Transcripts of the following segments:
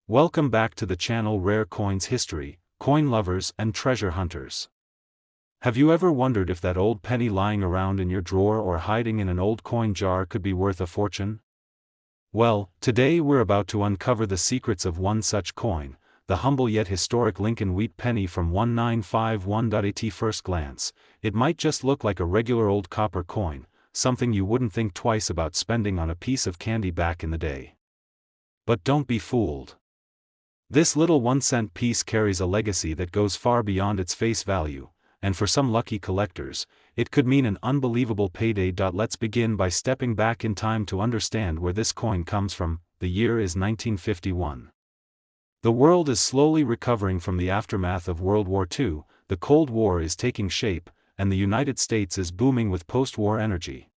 Welcome back to the channel Rare Coins History, Coin Lovers and Treasure Hunters. Have you ever wondered if that old penny lying around in your drawer or hiding in an old coin jar could be worth a fortune? Well, today we're about to uncover the secrets of one such coin, the humble yet historic Lincoln Wheat Penny from 1951. At first glance, it might just look like a regular old copper coin, something you wouldn't think twice about spending on a piece of candy back in the day. But don't be fooled. This little 1-cent piece carries a legacy that goes far beyond its face value, and for some lucky collectors, it could mean an unbelievable payday. Let's begin by stepping back in time to understand where this coin comes from. The year is 1951. The world is slowly recovering from the aftermath of World War II, the Cold War is taking shape, and the United States is booming with post-war energy.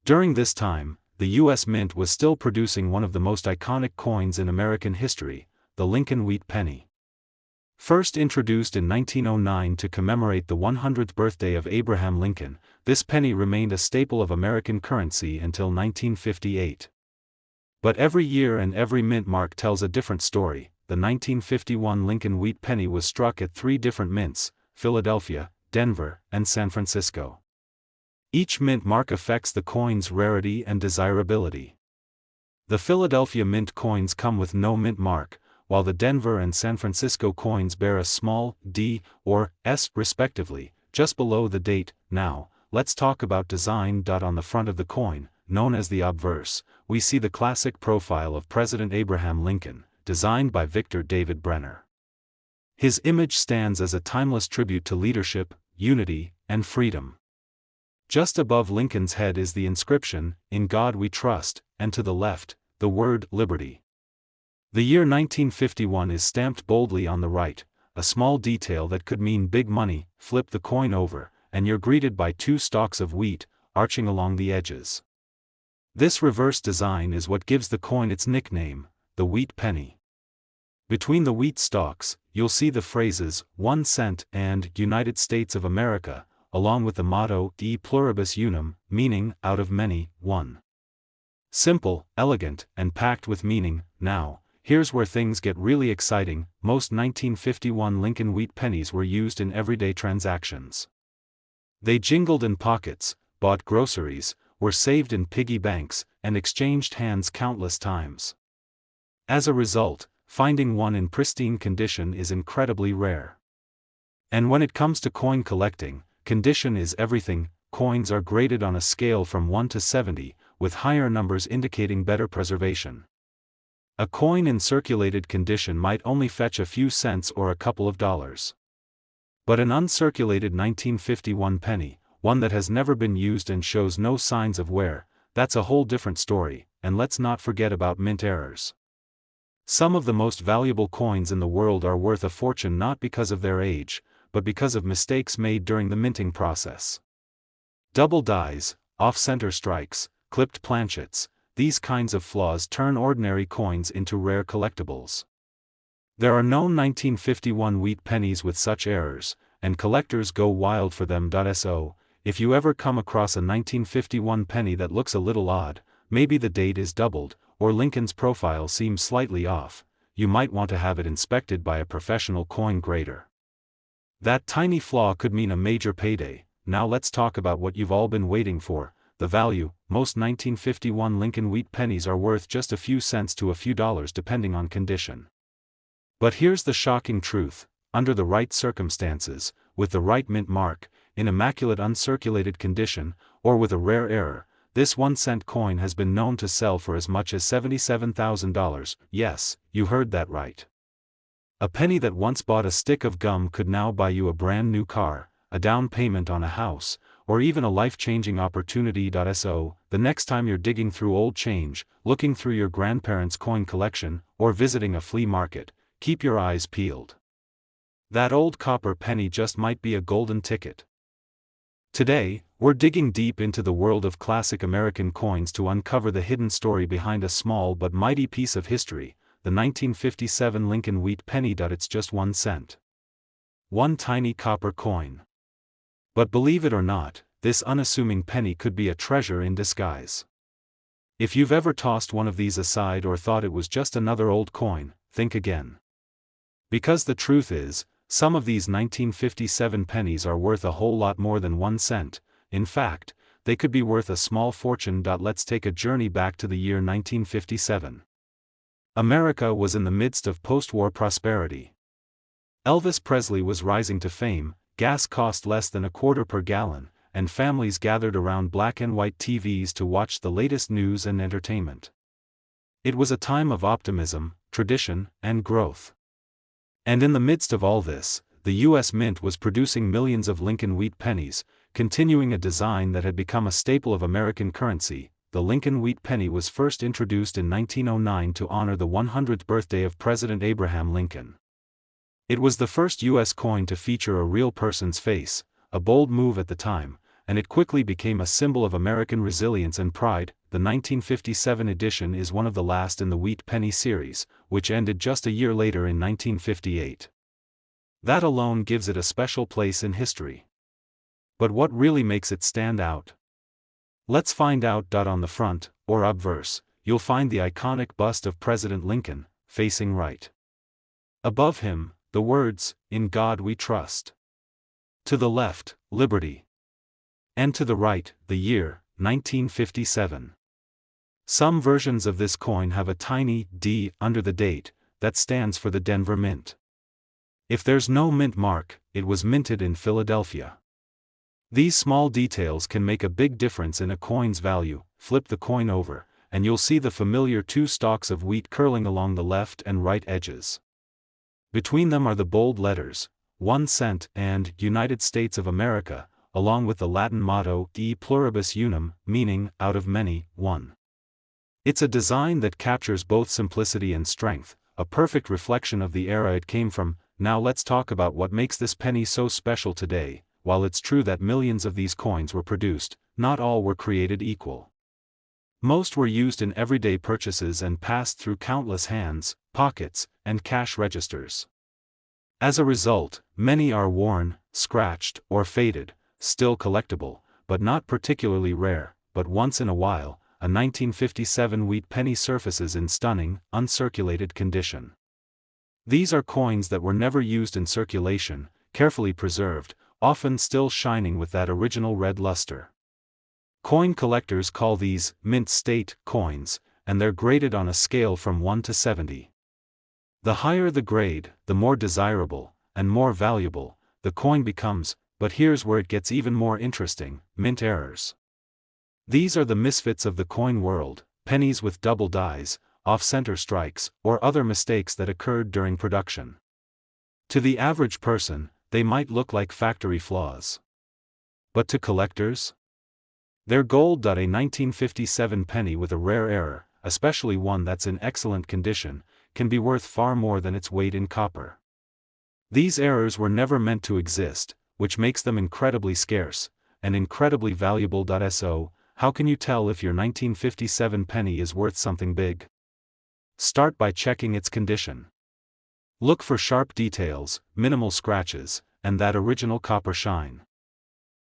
During this time, the U.S. Mint was still producing one of the most iconic coins in American history, the Lincoln Wheat Penny. First introduced in 1909 to commemorate the 100th birthday of Abraham Lincoln, this penny remained a staple of American currency until 1958. But every year and every mint mark tells a different story. The 1951 Lincoln Wheat Penny was struck at 3 different mints, Philadelphia, Denver, and San Francisco. Each mint mark affects the coin's rarity and desirability. The Philadelphia mint coins come with no mint mark, while the Denver and San Francisco coins bear a small D or S respectively, just below the date. Now, let's talk about design. On the front of the coin, known as the obverse, we see the classic profile of President Abraham Lincoln, designed by Victor David Brenner. His image stands as a timeless tribute to leadership, unity, and freedom. Just above Lincoln's head is the inscription, "In God We Trust," and to the left, the word "Liberty." The year 1951 is stamped boldly on the right, a small detail that could mean big money. Flip the coin over, and you're greeted by 2 stalks of wheat, arching along the edges. This reverse design is what gives the coin its nickname, the Wheat Penny. Between the wheat stalks, you'll see the phrases, 1 cent and United States of America, along with the motto, E pluribus unum, meaning, out of many, one. Simple, elegant, and packed with meaning. Now, here's where things get really exciting. Most 1951 Lincoln Wheat Pennies were used in everyday transactions. They jingled in pockets, bought groceries, were saved in piggy banks, and exchanged hands countless times. As a result, finding one in pristine condition is incredibly rare. And when it comes to coin collecting, condition is everything. Coins are graded on a scale from 1 to 70, with higher numbers indicating better preservation. A coin in circulated condition might only fetch a few cents or a couple of dollars. But an uncirculated 1951 penny, one that has never been used and shows no signs of wear, that's a whole different story. And let's not forget about mint errors. Some of the most valuable coins in the world are worth a fortune not because of their age, but because of mistakes made during the minting process. Double dies, off-center strikes, clipped planchets, these kinds of flaws turn ordinary coins into rare collectibles. There are known 1951 wheat pennies with such errors, and collectors go wild for them. So, if you ever come across a 1951 penny that looks a little odd, maybe the date is doubled, or Lincoln's profile seems slightly off, you might want to have it inspected by a professional coin grader. That tiny flaw could mean a major payday. Now let's talk about what you've all been waiting for, the value. Most 1951 Lincoln Wheat Pennies are worth just a few cents to a few dollars depending on condition. But here's the shocking truth: under the right circumstances, with the right mint mark, in immaculate uncirculated condition, or with a rare error, this 1-cent coin has been known to sell for as much as $77,000. Yes, you heard that right. A penny that once bought a stick of gum could now buy you a brand new car, a down payment on a house, or even a life-changing opportunity. So, the next time you're digging through old change, looking through your grandparents' coin collection, or visiting a flea market, keep your eyes peeled. That old copper penny just might be a golden ticket. Today, we're digging deep into the world of classic American coins to uncover the hidden story behind a small but mighty piece of history, the 1957 Lincoln Wheat Penny. It's just 1 cent. One tiny copper coin. But believe it or not, this unassuming penny could be a treasure in disguise. If you've ever tossed one of these aside or thought it was just another old coin, think again. Because the truth is, some of these 1957 pennies are worth a whole lot more than 1 cent. In fact, they could be worth a small fortune. Let's take a journey back to the year 1957. America was in the midst of post-war prosperity. Elvis Presley was rising to fame, gas cost less than a quarter per gallon, and families gathered around black and white TVs to watch the latest news and entertainment. It was a time of optimism, tradition, and growth. And in the midst of all this, the U.S. Mint was producing millions of Lincoln Wheat Pennies, continuing a design that had become a staple of American currency. The Lincoln Wheat Penny was first introduced in 1909 to honor the 100th birthday of President Abraham Lincoln. It was the first U.S. coin to feature a real person's face, a bold move at the time, and it quickly became a symbol of American resilience and pride. The 1957 edition is one of the last in the Wheat Penny series, which ended just a year later in 1958. That alone gives it a special place in history. But what really makes it stand out? Let's find out. On the front, or obverse, you'll find the iconic bust of President Lincoln, facing right. Above him, the words, "In God We Trust." To the left, Liberty. And to the right, the year, 1957. Some versions of this coin have a tiny D under the date, that stands for the Denver Mint. If there's no mint mark, it was minted in Philadelphia. These small details can make a big difference in a coin's value. Flip the coin over, and you'll see the familiar 2 stalks of wheat curling along the left and right edges. Between them are the bold letters, 1 cent and United States of America, along with the Latin motto, E pluribus unum, meaning, out of many, one. It's a design that captures both simplicity and strength, a perfect reflection of the era it came from. Now let's talk about what makes this penny so special today. While it's true that millions of these coins were produced, not all were created equal. Most were used in everyday purchases and passed through countless hands, pockets, and cash registers. As a result, many are worn, scratched, or faded, still collectible, but not particularly rare. But once in a while, a 1957 Wheat Penny surfaces in stunning, uncirculated condition. These are coins that were never used in circulation, carefully preserved, often still shining with that original red luster. Coin collectors call these mint state coins, and they're graded on a scale from 1 to 70. The higher the grade, the more desirable, and more valuable, the coin becomes. But here's where it gets even more interesting: mint errors. These are the misfits of the coin world, pennies with double dies, off-center strikes, or other mistakes that occurred during production. To the average person, they might look like factory flaws. But to collectors? They're gold. A 1957 penny with a rare error, especially one that's in excellent condition, can be worth far more than its weight in copper. These errors were never meant to exist, which makes them incredibly scarce, and incredibly valuable. So, how can you tell if your 1957 penny is worth something big? Start by checking its condition. Look for sharp details, minimal scratches, and that original copper shine.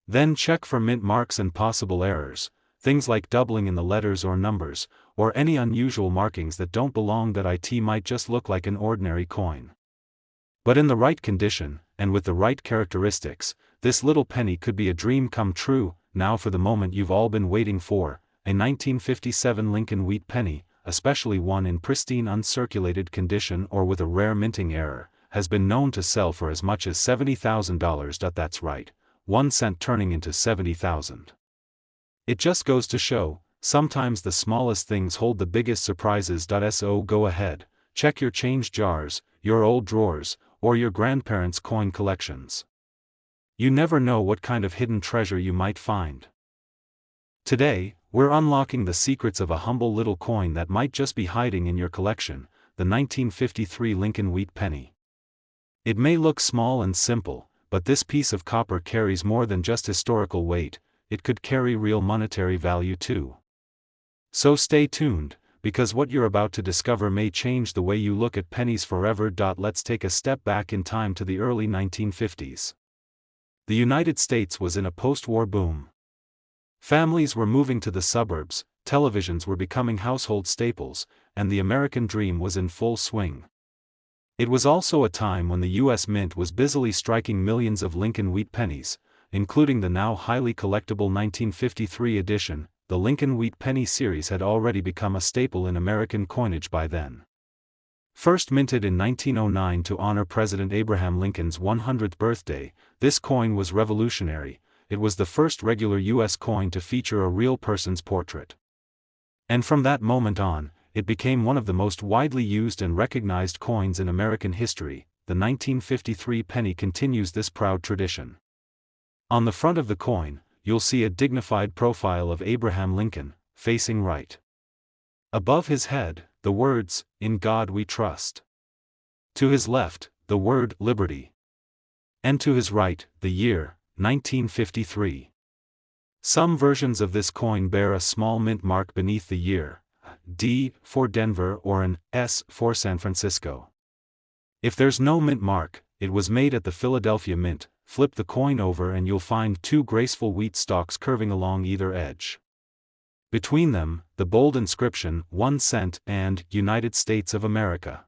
Then check for mint marks and possible errors, things like doubling in the letters or numbers, or any unusual markings that don't belong. It might just look like an ordinary coin. But in the right condition, and with the right characteristics, this little penny could be a dream come true. Now for the moment you've all been waiting for, a 1957 Lincoln Wheat Penny, especially one in pristine uncirculated condition or with a rare minting error, has been known to sell for as much as $70,000. That's right, 1 cent turning into 70,000. It just goes to show, sometimes the smallest things hold the biggest surprises. So go ahead, check your change jars, your old drawers, or your grandparents' coin collections. You never know what kind of hidden treasure you might find. Today, we're unlocking the secrets of a humble little coin that might just be hiding in your collection, the 1953 Lincoln Wheat Penny. It may look small and simple, but this piece of copper carries more than just historical weight. It could carry real monetary value too. So stay tuned, because what you're about to discover may change the way you look at pennies forever. Let's take a step back in time to the early 1950s. The United States was in a post-war boom. Families were moving to the suburbs, televisions were becoming household staples, and the American dream was in full swing. It was also a time when the U.S. Mint was busily striking millions of Lincoln Wheat Pennies, including the now highly collectible 1953 edition. The Lincoln Wheat Pennie series had already become a staple in American coinage by then. First minted in 1909 to honor President Abraham Lincoln's 100th birthday, this coin was revolutionary. It was the first regular U.S. coin to feature a real person's portrait. And from that moment on, it became one of the most widely used and recognized coins in American history. The 1953 penny continues this proud tradition. On the front of the coin, you'll see a dignified profile of Abraham Lincoln, facing right. Above his head, the words, "In God We Trust." To his left, the word, "Liberty." And to his right, the year, 1953. Some versions of this coin bear a small mint mark beneath the year, D for Denver or an S for San Francisco. If there's no mint mark, it was made at the Philadelphia Mint. Flip the coin over and you'll find two graceful wheat stalks curving along either edge. Between them, the bold inscription, 1 cent and United States of America.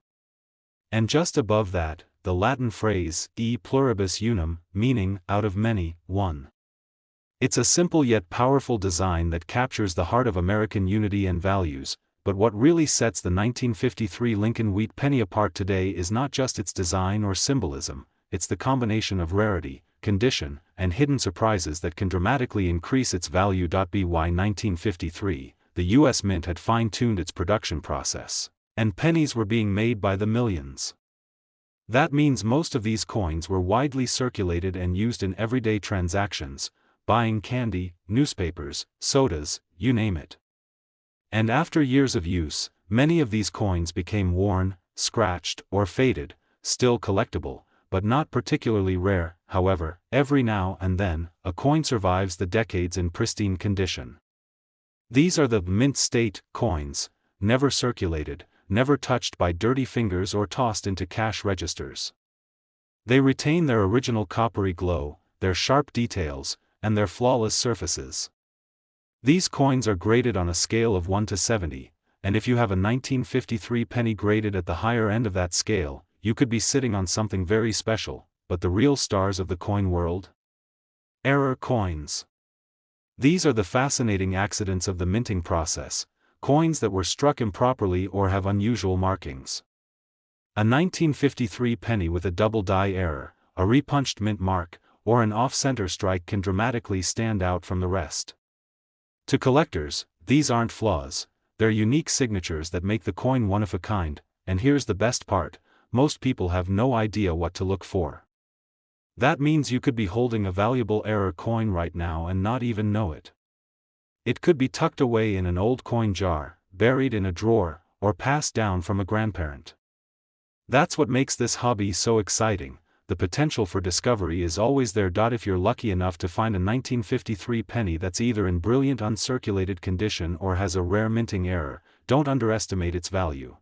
And just above that, the Latin phrase, e pluribus unum, meaning, out of many, one. It's a simple yet powerful design that captures the heart of American unity and values, but what really sets the 1953 Lincoln Wheat Pennie apart today is not just its design or symbolism, it's the combination of rarity, condition, and hidden surprises that can dramatically increase its value. By 1953, the U.S. Mint had fine-tuned its production process, and pennies were being made by the millions. That means most of these coins were widely circulated and used in everyday transactions, buying candy, newspapers, sodas, you name it. And after years of use, many of these coins became worn, scratched, or faded, still collectible, but not particularly rare. However, every now and then, a coin survives the decades in pristine condition. These are the mint state coins, never circulated, never touched by dirty fingers or tossed into cash registers. They retain their original coppery glow, their sharp details, and their flawless surfaces. These coins are graded on a scale of 1 to 70, and if you have a 1953 penny graded at the higher end of that scale, you could be sitting on something very special. But the real stars of the coin world? Error coins. These are the fascinating accidents of the minting process, coins that were struck improperly or have unusual markings. A 1953 penny with a double die error, a repunched mint mark, or an off-center strike can dramatically stand out from the rest. To collectors, these aren't flaws, they're unique signatures that make the coin one of a kind, and here's the best part, most people have no idea what to look for. That means you could be holding a valuable error coin right now and not even know it. It could be tucked away in an old coin jar, buried in a drawer, or passed down from a grandparent. That's what makes this hobby so exciting. The potential for discovery is always there. If you're lucky enough to find a 1953 penny that's either in brilliant uncirculated condition or has a rare minting error, don't underestimate its value.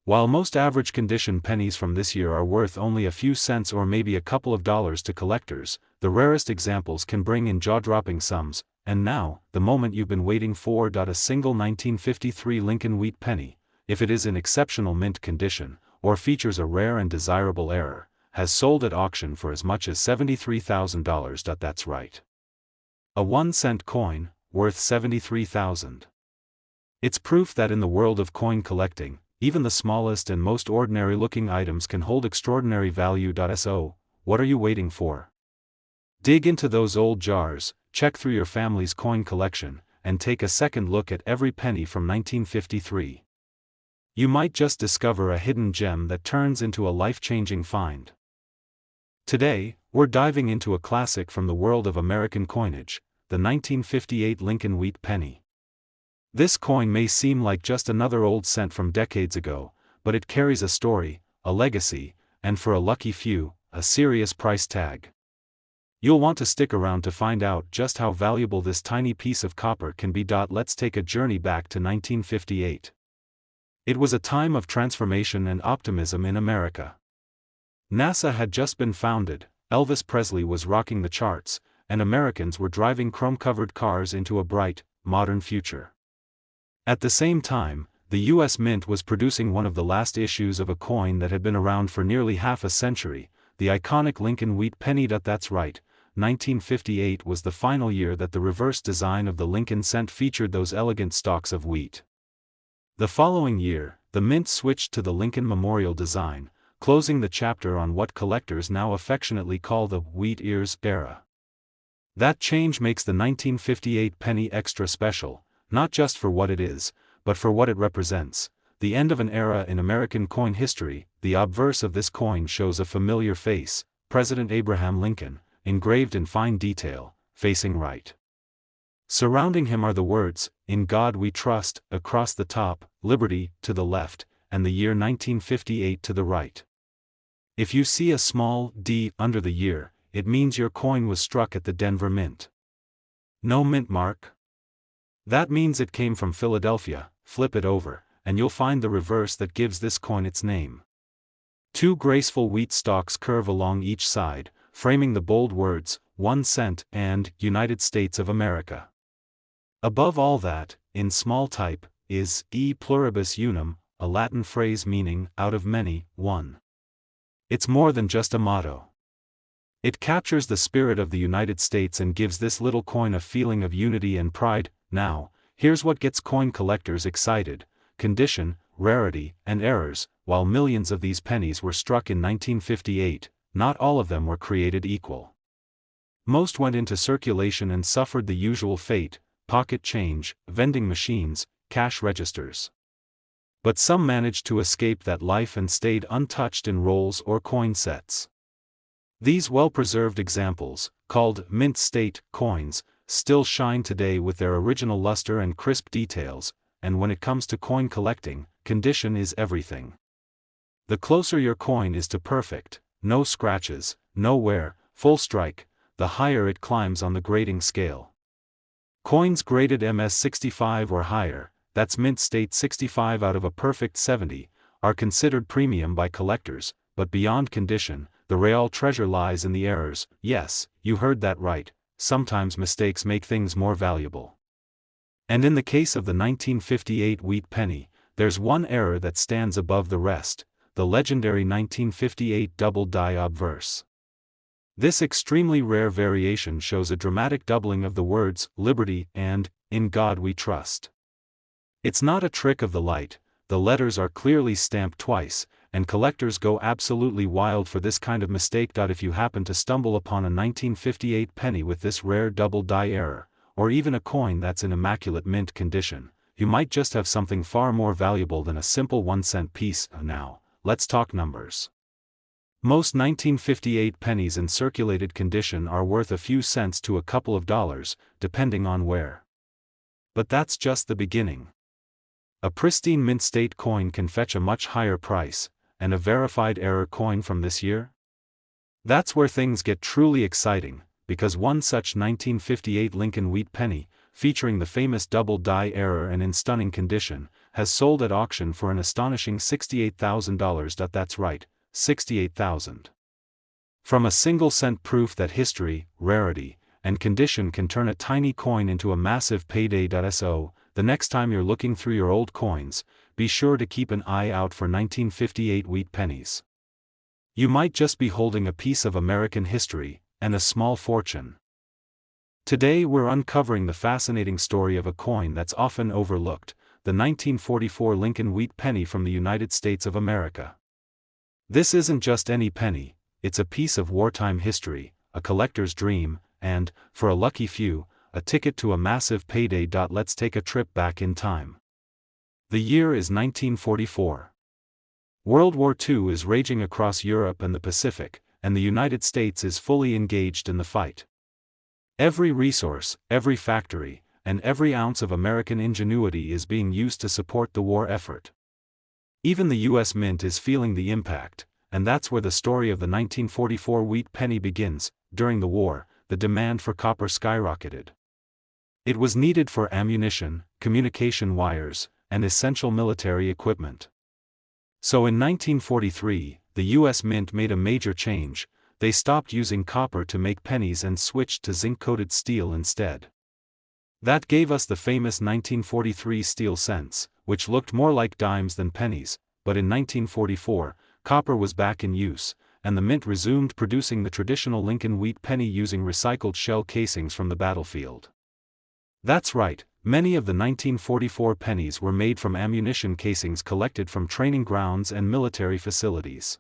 While most average condition pennies from this year are worth only a few cents or maybe a couple of dollars to collectors, the rarest examples can bring in jaw-dropping sums. And now, the moment you've been waiting for. A single 1953 Lincoln Wheat Pennie, if it is in exceptional mint condition, or features a rare and desirable error, has sold at auction for as much as $73,000. That's right. A 1-cent coin, worth $73,000. It's proof that in the world of coin collecting, even the smallest and most ordinary-looking items can hold extraordinary value. So, what are you waiting for? Dig into those old jars, check through your family's coin collection, and take a second look at every penny from 1953. You might just discover a hidden gem that turns into a life-changing find. Today, we're diving into a classic from the world of American coinage, the 1958 Lincoln Wheat Pennie. This coin may seem like just another old cent from decades ago, but it carries a story, a legacy, and for a lucky few, a serious price tag. You'll want to stick around to find out just how valuable this tiny piece of copper can be. Let's take a journey back to 1958. It was a time of transformation and optimism in America. NASA had just been founded, Elvis Presley was rocking the charts, and Americans were driving chrome-covered cars into a bright, modern future. At the same time, the U.S. Mint was producing one of the last issues of a coin that had been around for nearly half a century, the iconic Lincoln Wheat Penny. That's right, 1958 was the final year that the reverse design of the Lincoln cent featured those elegant stalks of wheat. The following year, the Mint switched to the Lincoln Memorial design, closing the chapter on what collectors now affectionately call the Wheat Ears era. That change makes the 1958 penny extra special, not just for what it is, but for what it represents, the end of an era in American coin history. The obverse of this coin shows a familiar face, President Abraham Lincoln, engraved in fine detail, facing right. Surrounding him are the words, "In God We Trust," across the top, "Liberty," to the left, and the year 1958 to the right. If you see a small d under the year, it means your coin was struck at the Denver Mint. No mint mark? That means it came from Philadelphia. Flip it over, and you'll find the reverse that gives this coin its name. Two graceful wheat stalks curve along each side, framing the bold words, 1 cent and United States of America. Above all that, in small type, is E pluribus unum, a Latin phrase meaning, out of many, one. It's more than just a motto. It captures the spirit of the United States and gives this little coin a feeling of unity and pride. Now, here's what gets coin collectors excited: condition, rarity, and errors. While millions of these pennies were struck in 1958, not all of them were created equal. Most went into circulation and suffered the usual fate: pocket change, vending machines, cash registers. But some managed to escape that life and stayed untouched in rolls or coin sets. These well-preserved examples, called mint state coins, still shine today with their original luster and crisp details, and when it comes to coin collecting, condition is everything. The closer your coin is to perfect, no scratches, no wear, full strike, the higher it climbs on the grading scale. Coins graded MS65 or higher, that's mint state 65 out of a perfect 70, are considered premium by collectors, but beyond condition, the real treasure lies in the errors. Yes, you heard that right. Sometimes mistakes make things more valuable. And in the case of the 1958 Wheat Penny, there's one error that stands above the rest: the legendary 1958 double die obverse. This extremely rare variation shows a dramatic doubling of the words, "Liberty" and "In God We Trust." It's not a trick of the light, the letters are clearly stamped twice, and collectors go absolutely wild for this kind of mistake. If you happen to stumble upon a 1958 penny with this rare double die error, or even a coin that's in immaculate mint condition, you might just have something far more valuable than a simple 1-cent piece. Now, let's talk numbers. Most 1958 pennies in circulated condition are worth a few cents to a couple of dollars, depending on where. But that's just the beginning. A pristine mint state coin can fetch a much higher price, and a verified error coin from this year? That's where things get truly exciting, because one such 1958 Lincoln Wheat Penny, featuring the famous double die error and in stunning condition, has sold at auction for an astonishing $68,000. That's right, $68,000. From a single cent, proof that history, rarity, and condition can turn a tiny coin into a massive payday. So, the next time you're looking through your old coins, be sure to keep an eye out for 1958 Wheat Pennies. You might just be holding a piece of American history, and a small fortune. Today we're uncovering the fascinating story of a coin that's often overlooked, the 1944 Lincoln Wheat Penny from the United States of America. This isn't just any penny, it's a piece of wartime history, a collector's dream, and, for a lucky few, a ticket to a massive payday. Let's take a trip back in time. The year is 1944. World War II is raging across Europe and the Pacific, and the United States is fully engaged in the fight. Every resource, every factory, and every ounce of American ingenuity is being used to support the war effort. Even the U.S. Mint is feeling the impact, and that's where the story of the 1944 Wheat Penny begins. During the war, the demand for copper skyrocketed. It was needed for ammunition, communication wires, and essential military equipment. So in 1943, the U.S. Mint made a major change. They stopped using copper to make pennies and switched to zinc-coated steel instead. That gave us the famous 1943 steel cents, which looked more like dimes than pennies, but in 1944, copper was back in use, and the mint resumed producing the traditional Lincoln wheat penny using recycled shell casings from the battlefield. That's right, many of the 1944 pennies were made from ammunition casings collected from training grounds and military facilities.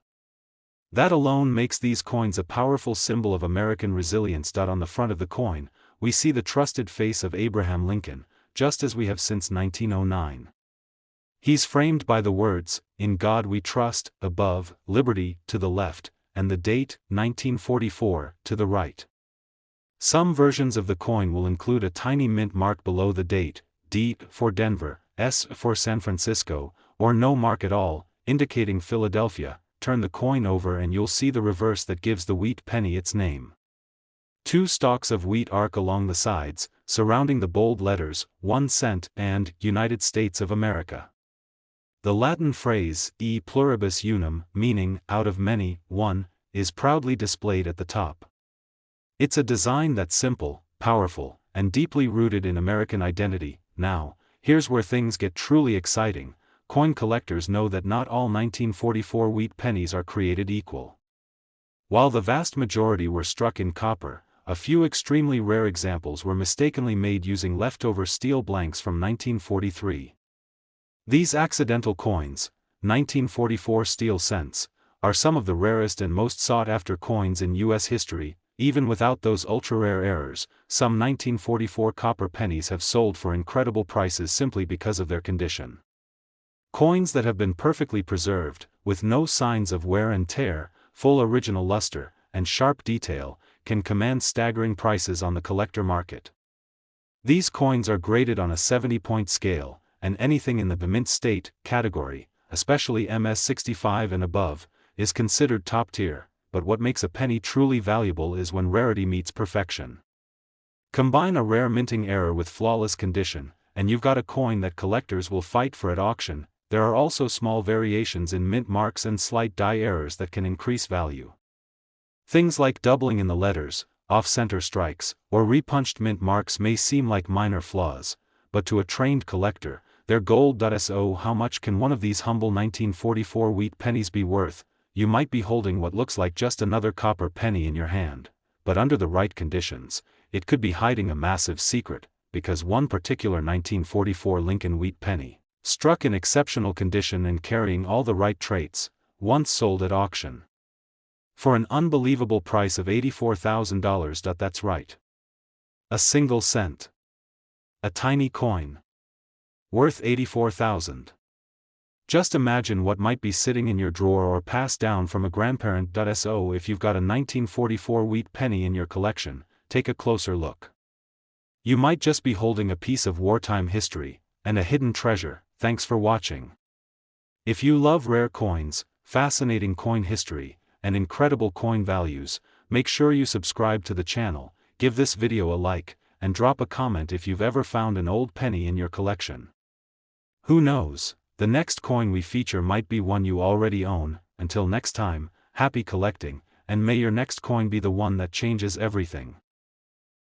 That alone makes these coins a powerful symbol of American resilience. On the front of the coin, we see the trusted face of Abraham Lincoln, just as we have since 1909. He's framed by the words, "In God We Trust," above, "Liberty," to the left, and the date, 1944, to the right. Some versions of the coin will include a tiny mint mark below the date, D for Denver, S for San Francisco, or no mark at all, indicating Philadelphia. Turn the coin over and you'll see the reverse that gives the wheat penny its name. Two stalks of wheat arc along the sides, surrounding the bold letters, 1 cent and United States of America. The Latin phrase, e pluribus unum, meaning, out of many, one, is proudly displayed at the top. It's a design that's simple, powerful, and deeply rooted in American identity. Now, here's where things get truly exciting. Coin collectors know that not all 1944 wheat pennies are created equal. While the vast majority were struck in copper, a few extremely rare examples were mistakenly made using leftover steel blanks from 1943. These accidental coins, 1944 steel cents, are some of the rarest and most sought-after coins in U.S. history. Even without those ultra-rare errors, some 1944 copper pennies have sold for incredible prices simply because of their condition. Coins that have been perfectly preserved, with no signs of wear and tear, full original luster, and sharp detail, can command staggering prices on the collector market. These coins are graded on a 70-point scale, and anything in the mint state category, especially MS65 and above, is considered top tier. But what makes a penny truly valuable is when rarity meets perfection. Combine a rare minting error with flawless condition, and you've got a coin that collectors will fight for at auction. There are also small variations in mint marks and slight die errors that can increase value. Things like doubling in the letters, off-center strikes, or repunched mint marks may seem like minor flaws, but to a trained collector, they're gold. So how much can one of these humble 1944 wheat pennies be worth? You might be holding what looks like just another copper penny in your hand, but under the right conditions, it could be hiding a massive secret, because one particular 1944 Lincoln wheat penny, struck in exceptional condition and carrying all the right traits, once sold at auction for an unbelievable price of $84,000. That's right. A single cent. A tiny coin. Worth $84,000. Just imagine what might be sitting in your drawer or passed down from a grandparent. So if you've got a 1944 wheat penny in your collection, take a closer look. You might just be holding a piece of wartime history, and a hidden treasure. Thanks for watching. If you love rare coins, fascinating coin history, and incredible coin values, make sure you subscribe to the channel, give this video a like, and drop a comment if you've ever found an old penny in your collection. Who knows, the next coin we feature might be one you already own. Until next time, happy collecting, and may your next coin be the one that changes everything.